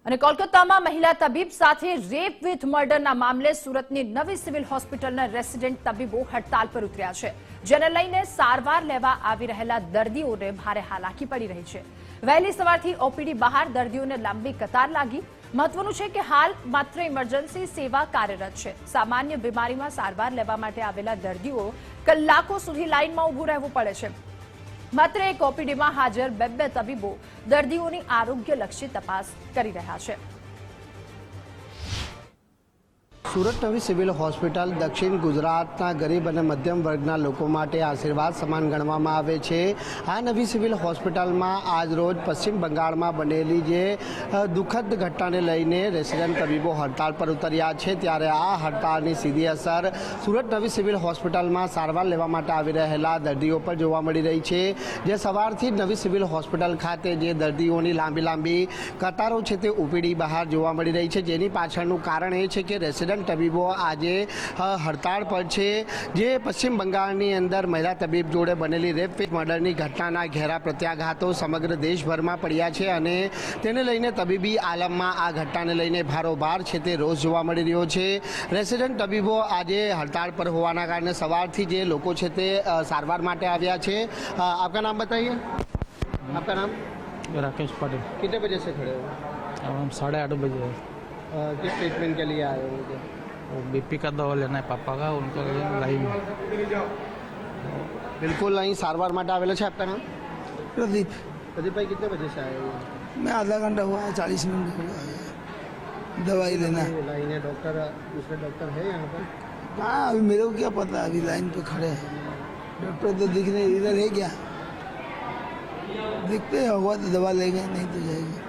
અને કોલકાતામાં મહિલા તબીબ સાથે રેપ વિથ મર્ડરના મામલે સુરતની નવી સિવિલ હોસ્પિટલના રેસિડેન્ટ તબીબો હડતાલ પર ઉતર્યા છે, જેને લઈને સારવાર લેવા આવી રહેલા દર્દીઓને ભારે હાલાકી પડી રહી છે। વહેલી સવારથી ઓપીડી બહાર દર્દીઓને લાંબી કતાર લાગી। મહત્વનું છે કે હાલ માત્ર ઇમરજન્સી સેવા કાર્યરત છે। સામાન્ય બીમારીમાં સારવાર લેવા માટે આવેલા દર્દીઓ કલાકો સુધી લાઇનમાં ઊભું રહેવું પડે છે। માત્ર એક ઓપીડીમાં હાજર બે તબીબો દર્દીઓની આરોગ્યલક્ષી તપાસ કરી રહ્યા છે। સુરત નવી સિવિલ હોસ્પિટલ દક્ષિણ ગુજરાતના ગરીબ અને મધ્યમ વર્ગના લોકો માટે આશીર્વાદ સમાન ગણવામાં આવે છે। આ નવી સિવિલ હોસ્પિટલમાં આજરોજ પશ્ચિમ બંગાળમાં બનેલી જે દુઃખદ ઘટનાને લઈને રેસિડેન્ટ તબીબો હડતાળ પર ઉતર્યા છે, ત્યારે આ હડતાળની સીધી અસર સુરત નવી સિવિલ હોસ્પિટલમાં સારવાર લેવા માટે આવી રહેલા દર્દીઓ પર જોવા મળી રહી છે। જે સવારથી નવી સિવિલ હોસ્પિટલ ખાતે જે દર્દીઓની લાંબી કતારો છે તે ઓપીડી બહાર જોવા મળી રહી છે, જેની પાછળનું કારણ એ છે કે રેસિડેન્ટ તબીબો આજે હડતાળ પર છે। જે પશ્ચિમ બંગાળની અંદર મહિલા તબીબ જોડે બનેલી રેપ વિથ મર્ડરની ઘટનાના ઘેરા પ્રત્યાઘાતો સમગ્ર દેશભરમાં પડ્યા છે અને તેને લઈને તબીબી આલમમાં આ ઘટનાને લઈને ભારોભાર છે તે રોષ જોવા મળી રહ્યો છે। રેસિડેન્ટ તબીબો આજે હડતાળ પર હોવાના કારણે સવારથી જે લોકો છે તે સારવાર માટે આવ્યા છે। આપકા નામ बताइए। आपका नाम? राकेश पाटिल। कितने बजे से खड़े हो? अब हम 8:30 बजे किस ट्रीटमेंट के लिए आए हो? वो बीपी का दवा लेना है पापा का, उनका लाइन। बिल्कुल नहीं सारवार માટે આવેલો છે। आपका नाम? प्रदीप। प्रदीप भाई कितने बजे से आए हो? मैं आधा घंटा हुआ है, 40 मिनट हुआ है। दवाई लेना है। लाइन है, डॉक्टर दूसरे डॉक्टर है यहाँ पर? हाँ, अभी मेरे को क्या पता, अभी लाइन पे खड़े हैं डॉक्टर, तो दिख रहे इधर है क्या? दिखते होगा तो दवा लेंगे, नहीं तो जाएंगे।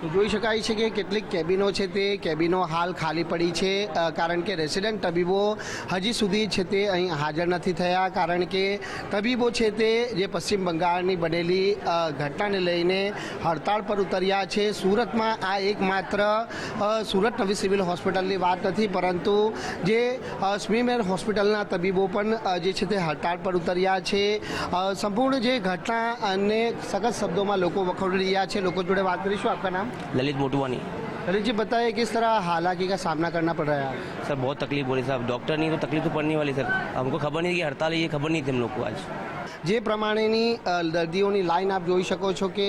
તો જોઈ શકાય છે કે કેટલીક કેબિનો છે તે કેબિનો હાલ ખાલી પડી છે, કારણ કે રેસિડેન્ટ તબીબો હજી સુધી છે તે અહીં હાજર નથી થયા, કારણ કે તબીબો છે તે જે પશ્ચિમ બંગાળની બનેલી ઘટનાને લઈને હડતાળ પર ઉતર્યા છે। સુરતમાં આ એકમાત્ર સુરત નવી સિવિલ હોસ્પિટલની વાત નથી, પરંતુ જે સ્મીમેર હોસ્પિટલના તબીબો પણ જે છે તે હડતાળ પર ઉતર્યા છે। સંપૂર્ણ જે ઘટના અને સખત શબ્દોમાં લોકો વખોડી રહ્યા છે। લોકો જોડે વાત કરીશું। આપકા નામ? ललित मोटवानी। ललित जी बताइए किस तरह हालाकी का सामना करना पड़ रहा है? सर बहुत तकलीफ हो रही है, साहब डॉक्टर नहीं तो तकलीफ तो पड़ने वाली सर। हमको खबर नहीं थी कि हड़ताल है, ये खबर नहीं थी हम लोग को आज। જે પ્રમાણેની દર્દીઓની લાઈન આપ જોઈ શકો છો કે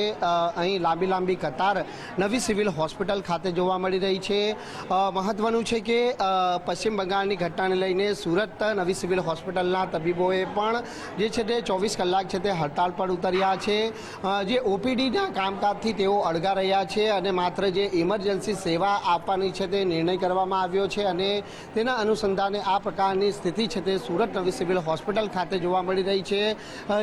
અહીં લાંબી કતાર નવી સિવિલ હોસ્પિટલ ખાતે જોવા મળી રહી છે। મહત્વનું છે કે પશ્ચિમ બંગાળની ઘટનાને લઈને સુરત નવી સિવિલ હોસ્પિટલના તબીબોએ પણ જે છે તે 24 કલાક છે તે હડતાળ પર ઉતર્યા છે। જે ઓપીડીના કામકાજથી તેઓ અળગા રહ્યા છે અને માત્ર જે ઇમરજન્સી સેવા આપવાની છે તે નિર્ણય કરવામાં આવ્યો છે અને તેના અનુસંધાને આ પ્રકારની સ્થિતિ છે તે સુરત નવી સિવિલ હોસ્પિટલ ખાતે જોવા મળી રહી છે,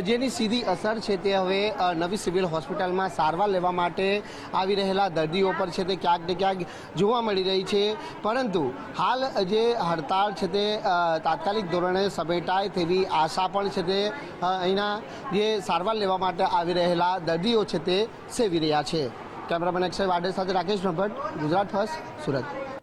જેની સીધી અસર છે તે હવે નવી સિવિલ હોસ્પિટલમાં સારવાર લેવા માટે આવી રહેલા દર્દીઓ પર છે તે ક્યાંક ને ક્યાંક જોવા મળી રહી છે। પરંતુ હાલ જે હડતાળ છે તે તાત્કાલિક ધોરણે સમેટાય તેવી આશા પણ છે તે અહીંના જે સારવાર લેવા માટે આવી રહેલા દર્દીઓ છે તે સેવી રહ્યા છે। કેમેરામેન અક્ષય વાડે સાથે રાકેશ ભટ્ટ, ગુજરાત ફર્સ્ટ, સુરત।